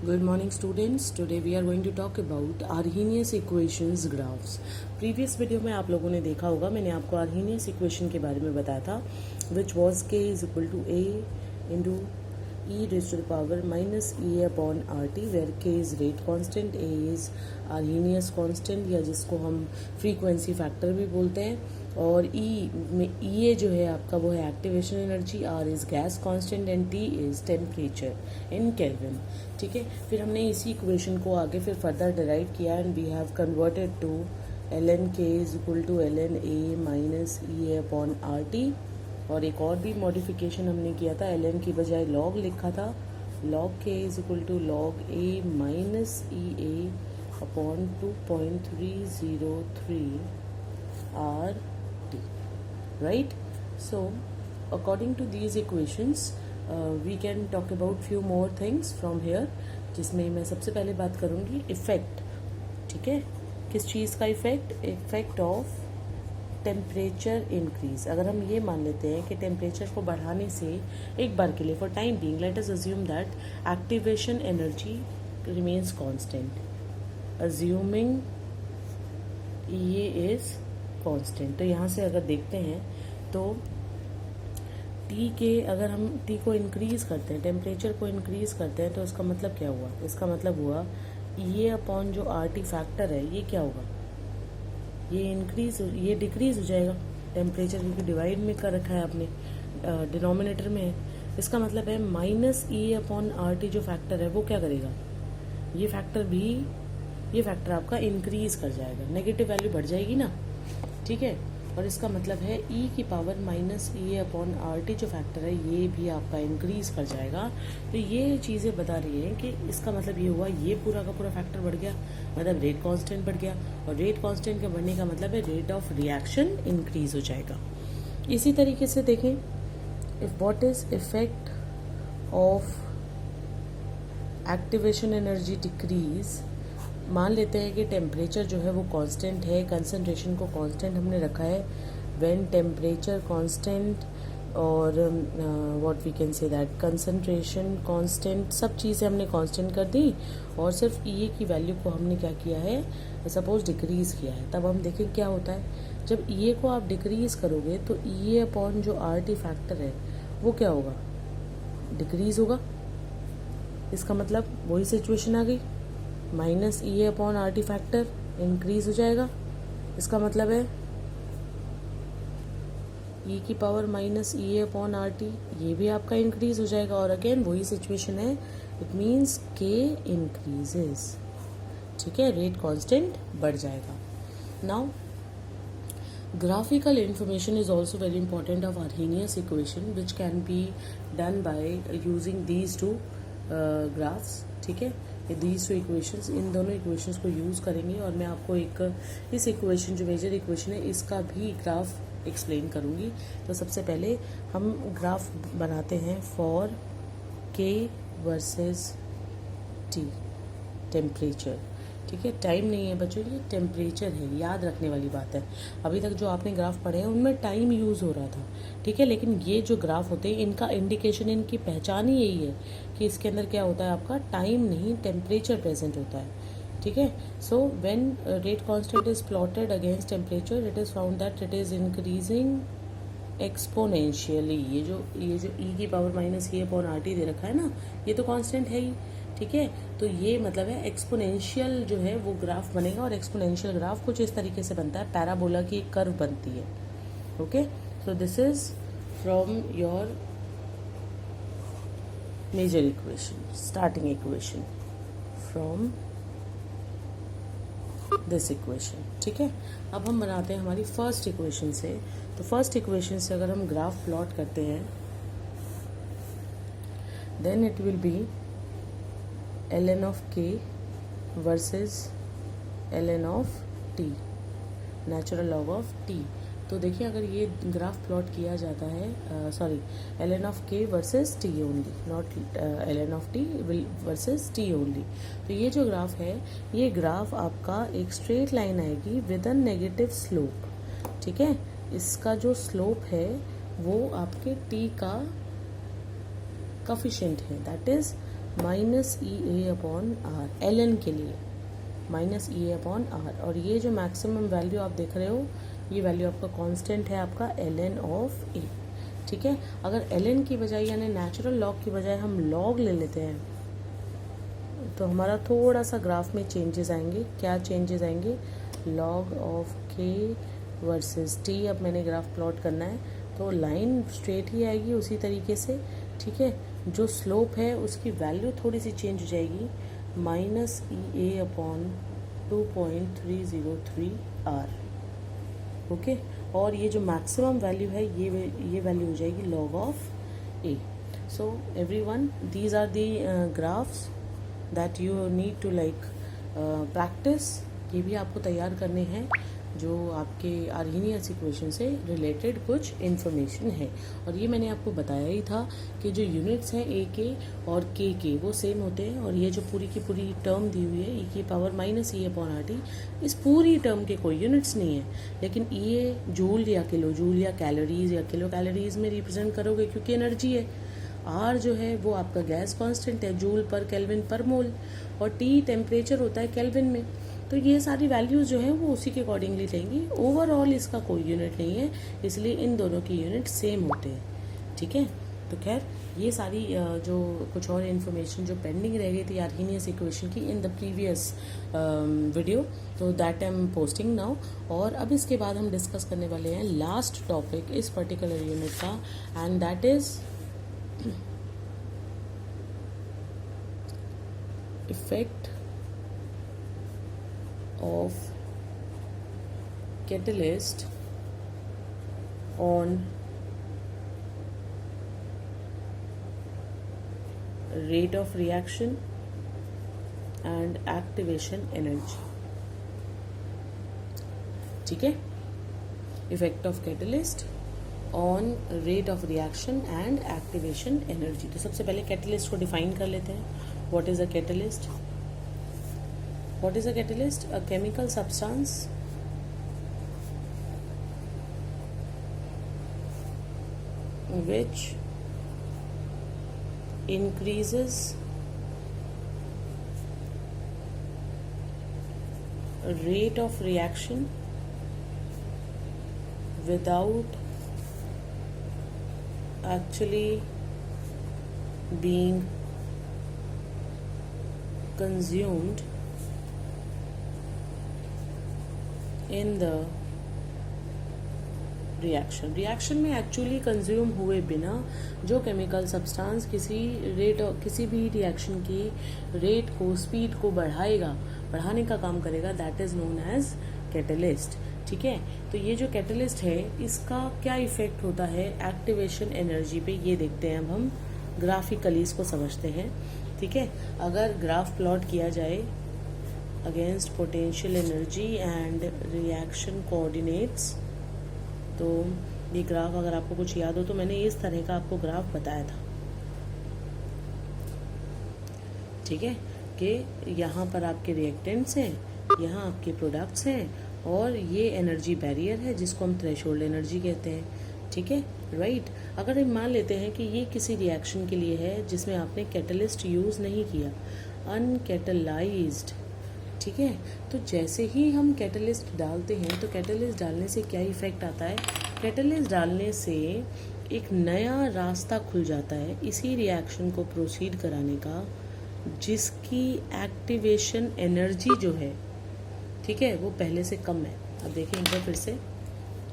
Good morning students. Today we are going to talk about Arrhenius equations graphs. Previous video में आप लोगों ने देखा होगा, मैंने आपको Arrhenius equation के बारे में बताया था, which was k is equal to a into e raised to the power minus e upon rt, where k is rate constant, a is Arrhenius constant या जिसको हम frequency factor भी बोलते हैं, और E जो है आपका वो है activation energy, R is gas constant and T is temperature in kelvin. ठीक है, फिर हमने इसी इक्वेशन को आगे फिर फर्दर डिराइव किया and we have converted to ln k is equal to ln a minus E upon R T. और एक और भी मॉडिफिकेशन हमने किया था, ln की बजाय log लिखा था, log k is equal to log a minus E A upon 2.303 R. Right? So according to these equations we can talk about few more things from here, जिसमें मैं सबसे पहले बात करूँगी इफ़ेक्ट. ठीक है, किस चीज़ का effect? Effect of temperature increase. अगर हम ये मान लेते हैं कि टेम्परेचर को बढ़ाने से एक बार के लिए for time being let us assume that activation energy remains constant, assuming ये इज़ कांस्टेंट. तो यहाँ से अगर देखते हैं तो टी के, अगर हम टी को इंक्रीज़ करते हैं, टेम्परेचर को इंक्रीज़ करते हैं, तो इसका मतलब क्या हुआ? इसका मतलब हुआ ये अपॉन जो आर टी फैक्टर है ये क्या होगा? ये डिक्रीज़ हो जाएगा. टेम्परेचर क्योंकि डिवाइड में कर रखा है आपने, डिनोमिनेटर में है, इसका मतलब है माइनस ई अपॉन आर टी जो फैक्टर है वो क्या करेगा? ये फैक्टर आपका इंक्रीज़ कर जाएगा, नेगेटिव वैल्यू बढ़ जाएगी ना. ठीक है, और इसका मतलब है e की पावर माइनस ई अपॉन आर टी जो फैक्टर है ये भी आपका इंक्रीज कर जाएगा. तो ये चीज़ें बता रही हैं कि इसका मतलब ये हुआ ये पूरा का पूरा फैक्टर बढ़ गया, मतलब रेट कांस्टेंट बढ़ गया, और रेट कांस्टेंट के बढ़ने का मतलब है रेट ऑफ रिएक्शन इंक्रीज हो जाएगा. इसी तरीके से देखें, if what is effect of activation energy decrease. मान लेते हैं कि टेम्परेचर जो है वो कांस्टेंट है, कंसंट्रेशन को कांस्टेंट हमने रखा है. व्हेन टेम्परेचर कांस्टेंट और what we can say that concentration constant, सब चीज़ें हमने कांस्टेंट कर दी, और सिर्फ ई की वैल्यू को हमने क्या किया है, सपोज डिक्रीज़ किया है. तब हम देखें क्या होता है. जब ई को आप डिक्रीज़ करोगे तो ई अपॉन जो आर टी फैक्टर है वो क्या होगा? डिक्रीज़ होगा. इसका मतलब वही सिचुएशन आ गई, माइनस ई upon R T factor increase हो जाएगा. इसका मतलब है ई की पावर माइनस ई अपॉन आर टी ये भी आपका इंक्रीज हो जाएगा, और अगेन वही सिचुएशन है, इट मीन्स के इंक्रीजेस. ठीक है, रेट कांस्टेंट बढ़ जाएगा. Now graphical information is also very important of Arrhenius equation, which can be done by using these two graphs. ठीक है, these two equations, इन दोनों इक्वेशंस को यूज़ करेंगे, और मैं आपको एक इस इक्वेशन जो मेजर इक्वेशन है इसका भी ग्राफ एक्सप्लेन करूँगी. तो सबसे पहले हम ग्राफ बनाते हैं फॉर के वर्सेस टी, टेम्परेचर. ठीक है, टाइम नहीं है बच्चों, ये टेम्परेचर है, याद रखने वाली बात है. अभी तक जो आपने ग्राफ पढ़े हैं उनमें टाइम यूज़ हो रहा था. ठीक है, लेकिन ये जो ग्राफ होते हैं इनका इंडिकेशन, इनकी पहचान ही यही है कि इसके अंदर क्या होता है, आपका टाइम नहीं टेम्परेचर प्रेजेंट होता है. ठीक है, so when rate constant is plotted against temperature it is found that it is increasing exponentially. ये जो ई की पावर माइनस ई अपॉन आर टी दे रखा है ना, ये तो कांस्टेंट है ही. ठीक है, तो ये मतलब है एक्सपोनेंशियल जो है वो ग्राफ बनेगा, और एक्सपोनेंशियल ग्राफ कुछ इस तरीके से बनता है, पैराबोला की एक कर्व बनती है. Okay, so this is from your major equation, starting equation from this equation. ठीक है, अब हम बनाते हैं हमारी फर्स्ट इक्वेशन से. तो फर्स्ट इक्वेशन से अगर हम ग्राफ प्लॉट करते हैं then it will be ln of k versus ln of t, natural log of t. तो देखिए, अगर ये ग्राफ प्लॉट किया जाता है, ln of k versus t only, not ln of t versus t only. तो ये जो ग्राफ है, ये ग्राफ आपका एक स्ट्रेट लाइन आएगी विद अ नेगेटिव स्लोप. ठीक है, इसका जो स्लोप है वो आपके t का कोफिशिएंट है, that is minus E A upon R, L N के लिए minus E A upon R. और ये जो मैक्सिमम वैल्यू आप देख रहे हो, ये वैल्यू आपका कांस्टेंट है, आपका एल एन ऑफ ए। ठीक है, अगर एल एन की बजाय यानी नेचुरल लॉग की बजाय हम लॉग ले लेते हैं तो हमारा थोड़ा सा ग्राफ में चेंजेस आएंगे। क्या चेंजेस आएंगे? लॉग ऑफ के वर्सेस टी। अब मैंने ग्राफ प्लॉट करना है तो लाइन स्ट्रेट ही आएगी उसी तरीके से। ठीक है, जो स्लोप है उसकी वैल्यू थोड़ी सी चेंज हो जाएगी, minus E A upon 2.303 R. Okay, और ये जो मैक्सिमम वैल्यू है ये वैल्यू हो जाएगी log of A. So everyone, these are the graphs that you need to like practice. ये भी आपको तैयार करने हैं जो आपके आर्हीनियस इक्वेशन से रिलेटेड कुछ इन्फॉर्मेशन है। और ये मैंने आपको बताया ही था कि जो यूनिट्स हैं ए के और के वो सेम होते हैं। और ये जो पूरी की पूरी टर्म दी हुई है, ई की पावर माइनस ई अपॉन आर टी, इस पूरी टर्म के कोई यूनिट्स नहीं है। लेकिन ये जूल या किलो जूल या कैलोरीज या किलो कैलोरीज में रिप्रेजेंट करोगे क्योंकि एनर्जी है। आर जो है वो आपका गैस कांस्टेंट है, जूल पर केल्विन पर मोल। और टी टेम्परेचर होता है केल्विन में। तो ये सारी वैल्यूज जो है वो उसी के अकॉर्डिंगली लेंगी। ओवरऑल इसका कोई यूनिट नहीं है, इसलिए इन दोनों की यूनिट सेम होते हैं। ठीक है, तो खैर ये सारी जो कुछ और इन्फॉर्मेशन जो पेंडिंग रह गई थी आर्हीनियस इक्वेशन की इन द प्रीवियस वीडियो, तो that I am posting now. और अब इसके बाद हम डिस्कस करने वाले हैं लास्ट टॉपिक इस पर्टिकुलर यूनिट का, and that is effect of catalyst on rate of reaction and activation energy। ठीक है, effect of catalyst on rate of reaction and activation energy. तो सबसे पहले कैटलिस्ट को डिफाइन कर लेते हैं। What is a catalyst? What is a catalyst? A chemical substance which increases rate of reaction without actually being consumed in the reaction में actually consume हुए बिना जो केमिकल सब्सटेंस किसी भी रिएक्शन की रेट को, स्पीड को बढ़ाने का काम करेगा, that is known as catalyst. ठीक है, तो ये जो कैटलिस्ट है इसका क्या इफेक्ट होता है एक्टिवेशन एनर्जी पे, ये देखते हैं। अब हम ग्राफिकली इसको समझते हैं। ठीक है, अगर ग्राफ प्लॉट किया जाए against potential energy and reaction coordinates, तो ये ग्राफ अगर आपको कुछ याद हो तो मैंने इस तरह का आपको ग्राफ बताया था। ठीक है, कि यहाँ पर आपके रिएक्टेंट्स हैं, यहाँ आपके प्रोडक्ट्स हैं, और ये एनर्जी बैरियर है जिसको हम थ्रेशोल्ड एनर्जी कहते हैं। ठीक है, राइट। अगर हम मान लेते हैं कि ये किसी रिएक्शन के लिए है जिसमें आपने कैटलिस्ट यूज नहीं किया, अनकैटलाइज्ड। ठीक है, तो जैसे ही हम कैटलिस्ट डालते हैं तो कैटलिस्ट डालने से क्या इफेक्ट आता है? कैटलिस्ट डालने से एक नया रास्ता खुल जाता है इसी रिएक्शन को प्रोसीड कराने का, जिसकी एक्टिवेशन एनर्जी जो है, ठीक है, वो पहले से कम है। अब देखें एक बार फिर से,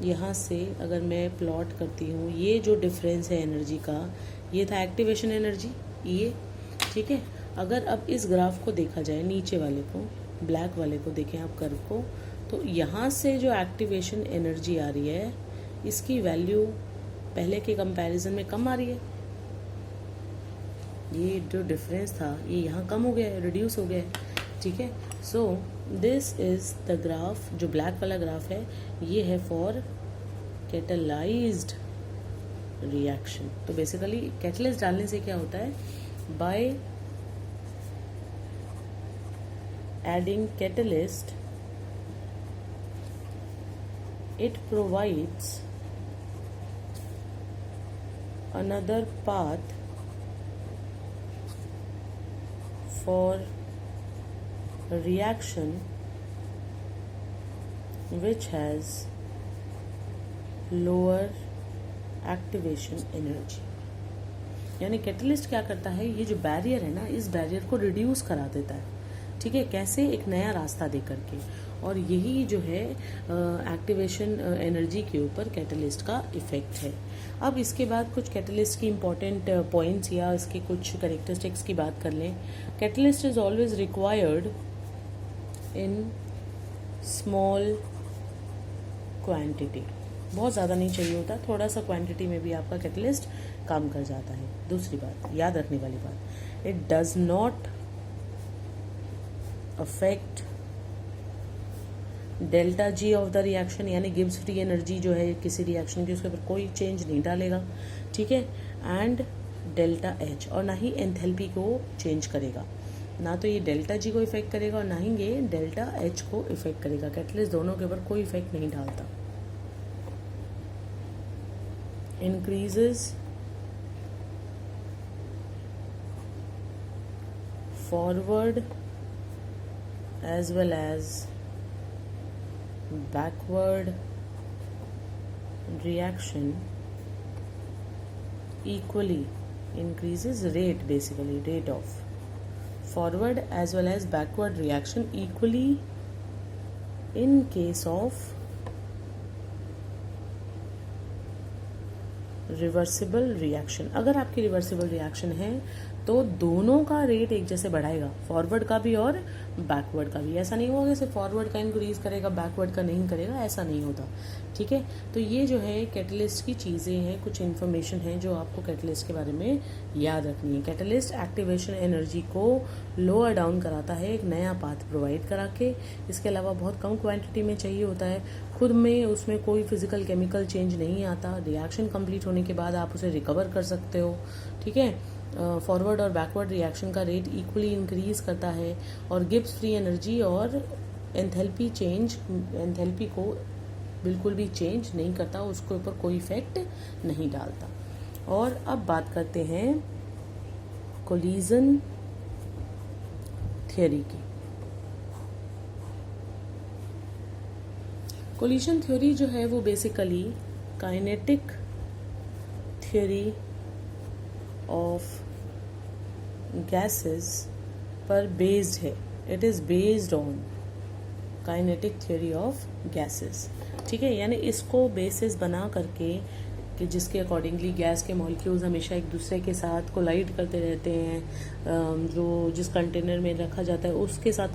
यहाँ से अगर मैं प्लॉट करती हूँ, ये जो डिफरेंस है एनर्जी का, ये था एक्टिवेशन एनर्जी ये। ठीक है, अगर अब इस ग्राफ को देखा जाए, नीचे वाले को, ब्लैक वाले को देखें आप कर्व को, तो यहाँ से जो एक्टिवेशन एनर्जी आ रही है इसकी वैल्यू पहले के कंपैरिजन में कम आ रही है। ये जो डिफरेंस था ये यहाँ कम हो गया है, रिड्यूस हो गया है। ठीक है, सो दिस इज द ग्राफ, जो ब्लैक वाला ग्राफ है ये है फॉर कैटलाइज्ड रिएक्शन। तो बेसिकली कैटलिस्ट डालने से क्या होता है, bye adding catalyst, it provides another path for a reaction which has lower activation energy। यानी कैटलिस्ट क्या करता है, ये जो बैरियर है ना, इस बैरियर को रिड्यूस करा देता है। ठीक है, कैसे? एक नया रास्ता दे करके। और यही जो है एक्टिवेशन एनर्जी के ऊपर कैटलिस्ट का इफेक्ट है। अब इसके बाद कुछ कैटलिस्ट की इंपॉर्टेंट पॉइंट्स या इसके कुछ कैरेक्टरिस्टिक्स की बात कर लें। Catalyst is always required in small quantity, बहुत ज़्यादा नहीं चाहिए होता, थोड़ा सा क्वांटिटी में भी आपका कैटलिस्ट काम कर जाता है। दूसरी बात याद रखने वाली बात, it does not affect delta G of the reaction, यानी गिब्स फ्री एनर्जी जो है किसी रिएक्शन की, उसके ऊपर कोई चेंज नहीं डालेगा। ठीक है, एंड डेल्टा एच, और ना ही एंथैल्पी को चेंज करेगा। ना तो ये डेल्टा जी को इफेक्ट करेगा और ना ही ये डेल्टा एच को इफेक्ट करेगा। कैटलिस्ट दोनों के ऊपर कोई इफेक्ट नहीं डालता। Increases forward as well as backward reaction equally, increases rate, basically rate of forward as well as backward reaction equally in case of reversible reaction. अगर आपकी रिवर्सिबल रिएक्शन है तो दोनों का रेट एक जैसे बढ़ाएगा, फॉरवर्ड का भी और बैकवर्ड का भी। ऐसा नहीं होगा कि फॉरवर्ड का इंक्रीज करेगा बैकवर्ड का नहीं करेगा, ऐसा नहीं होता। ठीक है, तो ये जो है कैटलिस्ट की चीज़ें हैं, कुछ इन्फॉर्मेशन है जो आपको कैटलिस्ट के बारे में याद रखनी है। कैटलिस्ट एक्टिवेशन एनर्जी को लोअर डाउन कराता है, एक नया पाथ प्रोवाइड करा के। इसके अलावा बहुत कम क्वांटिटी में चाहिए होता है, खुद में उसमें कोई फिजिकल केमिकल चेंज नहीं आता। रिएक्शन कंप्लीट होने के बाद आप उसे रिकवर कर सकते हो। ठीक है, फॉरवर्ड और बैकवर्ड रिएक्शन का रेट इक्वली इंक्रीज करता है और गिब्स फ्री एनर्जी और एंथैल्पी को बिल्कुल भी चेंज नहीं करता, उसके ऊपर कोई इफेक्ट नहीं डालता। और अब बात करते हैं कोलिजन थ्योरी की। कोलिजन थ्योरी जो है वो basically kinetic theory of gases पर बेस्ड है। It is based on kinetic theory of gases. ठीक है, यानी इसको बेसिस बना करके कि जिसके अकॉर्डिंगली गैस के मॉलिक्यूल्स हमेशा एक दूसरे के साथ कोलाइड करते रहते हैं, जो जिस कंटेनर में रखा जाता है उसके साथ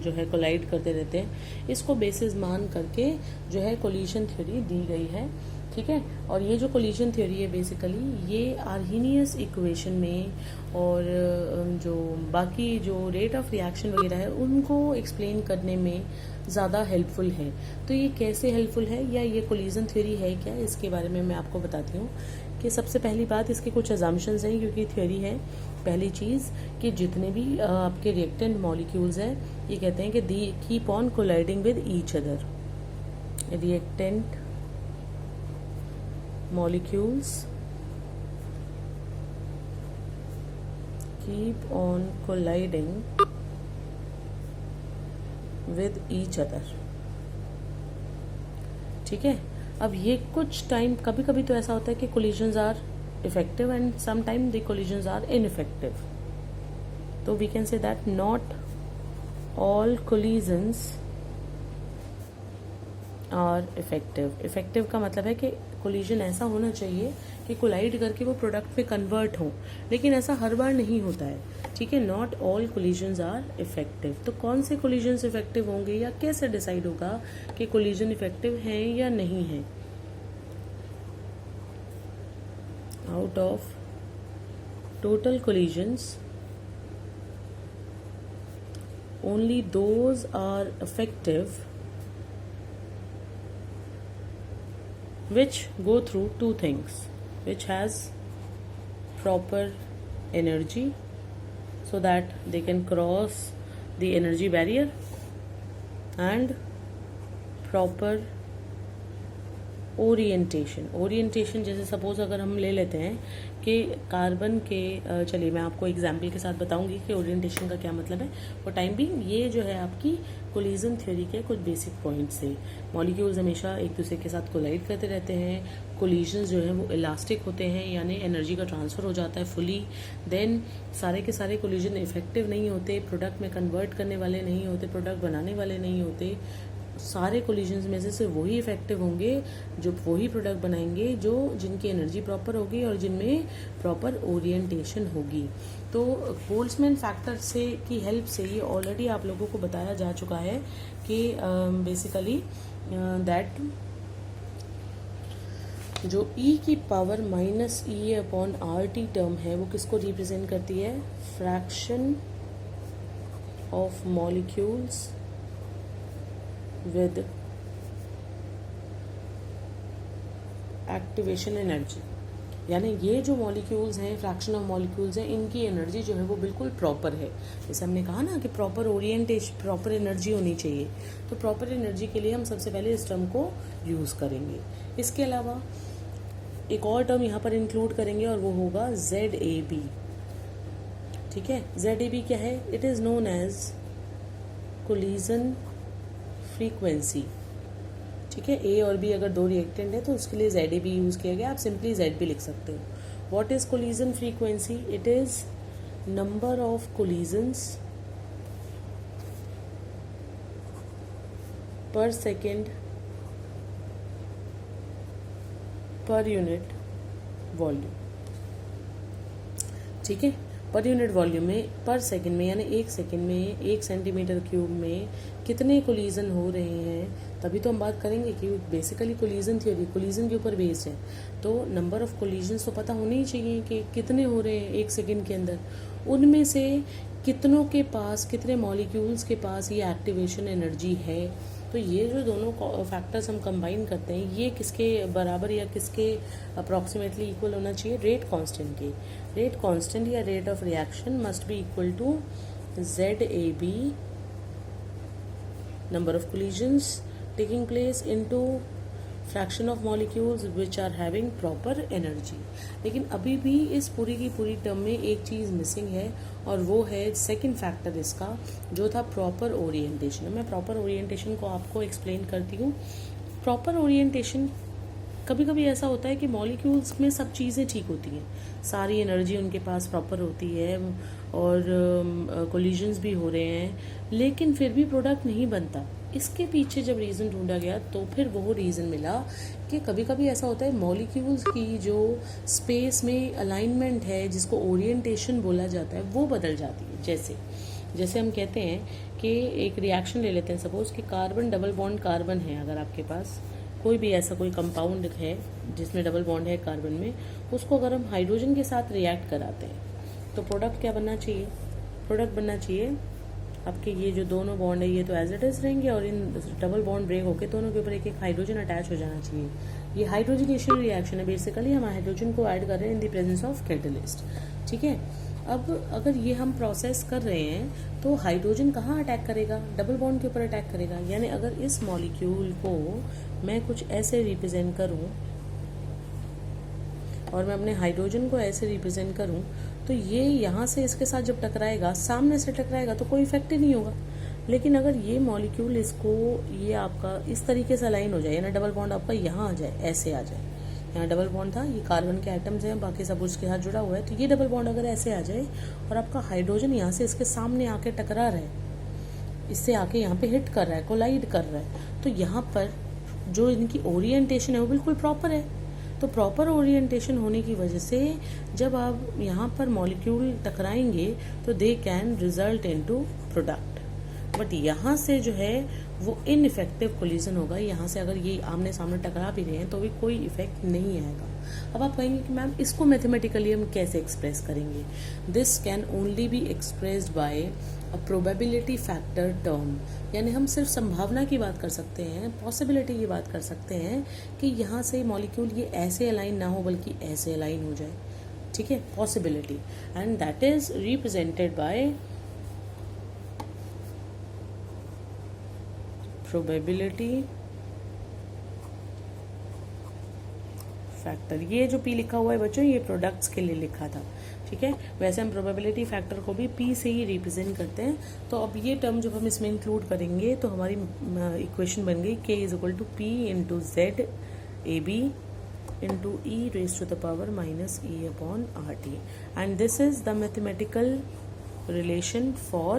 जो है कोलाइड करते रहते हैं। इसको बेसिस मान करके जो है कोलिजन थ्योरी दी गई है। ठीक है, और ये जो कोलिजन थ्योरी है बेसिकली ये आर्हीनियस इक्वेशन में और जो बाकी जो रेट ऑफ रिएक्शन वगैरह है उनको एक्सप्लेन करने में ज़्यादा हेल्पफुल है। तो ये कैसे हेल्पफुल है या ये कोलिजन थ्योरी है क्या, इसके बारे में मैं आपको बताती हूँ। कि सबसे पहली बात, इसके कुछ अजम्पशंस हैं क्योंकि थ्योरी है। पहली चीज़ कि जितने भी आपके रिएक्टेंट मॉलिक्यूल्स हैं ये कहते हैं कि they keep on colliding with each other. Reactant molecules keep on colliding with each other। ठीक है, अब ये कुछ टाइम कभी कभी तो ऐसा होता है कि collisions are effective and sometimes the collisions are ineffective। तो we can say that not all collisions और इफेक्टिव का मतलब है कि कोलिजन ऐसा होना चाहिए कि कोलाइड करके वो प्रोडक्ट में कन्वर्ट हो, लेकिन ऐसा हर बार नहीं होता है। ठीक है, not all collisions are effective. तो कौन से कोलिजन्स इफेक्टिव होंगे या कैसे डिसाइड होगा कि कोलिजन इफेक्टिव है या नहीं है? Out of total collisions only those are effective which go through two things, which has proper energy so that they can cross the energy barrier and proper orientation जैसे suppose अगर हम ले लेते हैं कि कार्बन के चलिए मैं आपको एग्जाम्पल के साथ बताऊंगी कि ओरिएंटेशन का क्या मतलब है। फॉर टाइम बीइंग ये जो है आपकी कोलिजन थ्योरी के कुछ बेसिक पॉइंट्स है। मॉलिक्यूल्स हमेशा एक दूसरे के साथ कोलाइड करते रहते हैं। कोलिजन्स जो है वो इलास्टिक होते हैं, यानी एनर्जी का ट्रांसफर हो जाता है फुली। देन सारे के सारे कोलिजन इफेक्टिव नहीं होते, प्रोडक्ट में कन्वर्ट करने वाले नहीं होते, प्रोडक्ट बनाने वाले नहीं होते। सारे कोलिजन्स में से सिर्फ वही इफेक्टिव होंगे जो वही प्रोडक्ट बनाएंगे जो जिनकी एनर्जी प्रॉपर होगी और जिनमें प्रॉपर ओरिएंटेशन होगी। तो बोल्ट्जमैन फैक्टर से की हेल्प से ये ऑलरेडी आप लोगों को बताया जा चुका है कि बेसिकली दैट जो e की पावर माइनस ई अपॉन आर टी टर्म है वो किसको रिप्रेजेंट करती है? Fraction of molecules with activation energy. यानी ये जो मॉलिक्यूल्स हैं, फ्रैक्शन ऑफ मॉलिक्यूल्स हैं, इनकी एनर्जी जो है वो बिल्कुल प्रॉपर है। जैसे हमने कहा ना कि प्रॉपर ओरिएंटेशन, प्रॉपर एनर्जी होनी चाहिए। तो प्रॉपर एनर्जी के लिए हम सबसे पहले इस टर्म को यूज़ करेंगे। इसके अलावा एक और टर्म यहाँ पर इंक्लूड करेंगे और वो होगा ZAB। ठीक है, ZAB क्या है? It is known as collision frequency. ठीक है, ए और बी अगर दो रिएक्टेंट है तो उसके लिए ZAB यूज किया गया। आप सिंपली Z भी लिख सकते हो। What is collision frequency? It is number of collisions पर सेकेंड पर यूनिट वॉल्यूम। ठीक है, पर यूनिट वॉल्यूम में पर सेकंड में यानी एक सेकंड में 1 सेंटीमीटर क्यूब में कितने कोलिजन हो रहे हैं, तभी तो हम बात करेंगे कि बेसिकली कोलिजन थ्योरी कोलिजन के ऊपर बेस्ड है। तो नंबर ऑफ कोलिजन्स तो पता होने ही चाहिए कि कितने हो रहे हैं 1 सेकंड के अंदर। उनमें से कितनों के पास, कितने मॉलिक्यूल्स के पास ये एक्टिवेशन एनर्जी है। तो ये जो दोनों फैक्टर्स हम कंबाइन करते हैं ये किसके बराबर या किसके अप्रॉक्सीमेटली इक्वल होना चाहिए? रेट कांस्टेंट के। रेट कांस्टेंट या rate of reaction must be equal to ZAB, number of collisions taking place, into fraction of molecules which are having proper energy. लेकिन अभी भी इस पूरी की पूरी टर्म में एक चीज़ मिसिंग है और वो है सेकंड फैक्टर इसका, जो था प्रॉपर ओरिएंटेशन। मैं प्रॉपर ओरिएंटेशन को आपको एक्सप्लेन करती हूँ। प्रॉपर ओरिएंटेशन, कभी कभी ऐसा होता है कि मॉलिक्यूल्स में सब चीज़ें ठीक होती हैं, सारी एनर्जी उनके पास प्रॉपर होती है और कोलिजन्स भी हो रहे हैं, लेकिन फिर भी प्रोडक्ट नहीं बनता। इसके पीछे जब रीज़न ढूंढा गया तो फिर वो रीज़न मिला कि कभी कभी ऐसा होता है मॉलिक्यूल्स की जो स्पेस में अलाइनमेंट है, जिसको ओरिएंटेशन बोला जाता है, वो बदल जाती है। जैसे हम कहते हैं कि एक रिएक्शन ले लेते हैं, सपोज कि कार्बन डबल बॉन्ड कार्बन है, अगर आपके पास कोई भी ऐसा कोई कंपाउंड है जिसमें डबल बॉन्ड है कार्बन में, उसको अगर हम हाइड्रोजन के साथ रिएक्ट कराते हैं तो प्रोडक्ट क्या बनना चाहिए? प्रोडक्ट बनना चाहिए आपके ये जो दोनों बॉन्ड है ये तो एज इट इज रहेंगे और इन डबल बॉन्ड ब्रेक होकर दोनों के ऊपर एक एक हाइड्रोजन अटैच हो जाना चाहिए। ये हाइड्रोजनेशन रिएक्शन है। बेसिकली हम हाइड्रोजन को ऐड कर रहे हैं in the presence of catalyst. ठीक है, अब अगर ये हम प्रोसेस कर रहे हैं तो हाइड्रोजन कहाँ अटैक करेगा? डबल बॉन्ड के ऊपर अटैक करेगा। यानी अगर इस मॉलिक्यूल को मैं कुछ ऐसे रिप्रेजेंट करूं और मैं अपने हाइड्रोजन को ऐसे रिप्रेजेंट करूं तो ये यहाँ से इसके साथ जब टकराएगा, सामने से टकराएगा तो कोई इफेक्ट ही नहीं होगा। लेकिन अगर ये मॉलिक्यूल इसको, ये आपका इस तरीके से अलाइन हो जाए, यानी डबल बॉन्ड आपका यहाँ आ जाए, ऐसे आ जाए, यहाँ डबल बॉन्ड था, ये कार्बन के एटम्स हैं, बाकी सब उसके साथ जुड़ा हुआ है, तो ये डबल बॉन्ड अगर ऐसे आ जाए और आपका हाइड्रोजन यहाँ से इसके सामने आके टकरा रहा है, इससे आके यहाँ पे हिट कर रहा है, कोलाइड कर रहा है, तो यहाँ पर जो इनकी ओरिएंटेशन है वो बिल्कुल प्रॉपर है। तो प्रॉपर ओरिएंटेशन होने की वजह से जब आप यहाँ पर मॉलिक्यूल टकराएंगे तो they can result into product. But यहाँ से जो है वो इनइफेक्टिव कोलिजन होगा। यहाँ से अगर ये आमने सामने टकरा भी रहे हैं तो भी कोई इफेक्ट नहीं आएगा। अब आप कहेंगे कि मैम इसको मैथमेटिकली हम कैसे एक्सप्रेस करेंगे? This can only be expressed by a probability factor term. यानी हम सिर्फ संभावना की बात कर सकते हैं, पॉसिबिलिटी की बात कर सकते हैं कि यहाँ से मॉलिक्यूल ये ऐसे अलाइन ना हो बल्कि ऐसे अलाइन हो जाए। ठीक है, possibility, and that is represented by probability factor. ये जो P लिखा हुआ है बच्चों, ये प्रोडक्ट्स के लिए लिखा था, ठीक है। वैसे हम प्रोबेबिलिटी फैक्टर को भी P से ही रिप्रेजेंट करते हैं। तो अब ये टर्म जब हम इसमें इंक्लूड करेंगे तो हमारी इक्वेशन बन गई K is equal to P into Z AB into e raised to the power minus e upon RT, and this is the mathematical relation for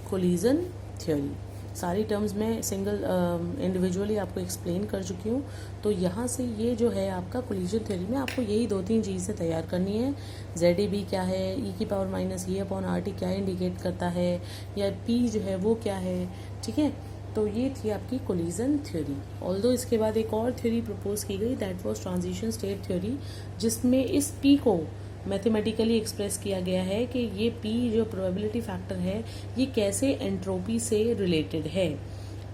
collision theory। सारी टर्म्स में सिंगल इंडिविजुअली आपको explain कर चुकी हूँ। तो यहाँ से ये जो है आपका कोलिजन थ्योरी में आपको यही 2-3 चीज़ें तैयार करनी है। ZAB क्या है, e की power minus e upon RT क्या इंडिकेट करता है, या P जो है वो क्या है, ठीक है। तो ये थी आपकी कोलिजन थ्योरी। ऑल्दो इसके बाद एक और थ्योरी प्रपोज की गई, that was transition state theory, जिसमें इस P को मैथमेटिकली एक्सप्रेस किया गया है कि ये P जो प्रोबेबिलिटी फैक्टर है ये कैसे एंट्रोपी से रिलेटेड है,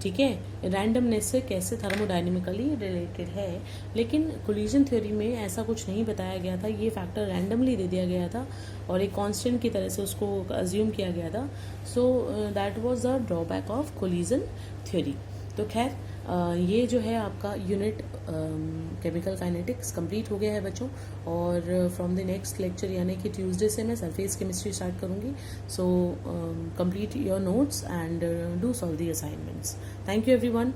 ठीक है, रैंडमनेस से कैसे थर्मोडायनेमिकली रिलेटेड है। लेकिन कोलिजन थ्योरी में ऐसा कुछ नहीं बताया गया था, ये फैक्टर रैंडमली दे दिया गया था और एक कांस्टेंट की तरह से उसको अज्यूम किया गया था। So that was the drawback of collision theory. तो खैर ये जो है आपका यूनिट केमिकल काइनेटिक्स कंप्लीट हो गया है बच्चों, और फ्रॉम द नेक्स्ट लेक्चर यानी कि ट्यूसडे से मैं सरफेस केमिस्ट्री स्टार्ट करूँगी। So complete your notes and do solve the assignments. Thank you everyone.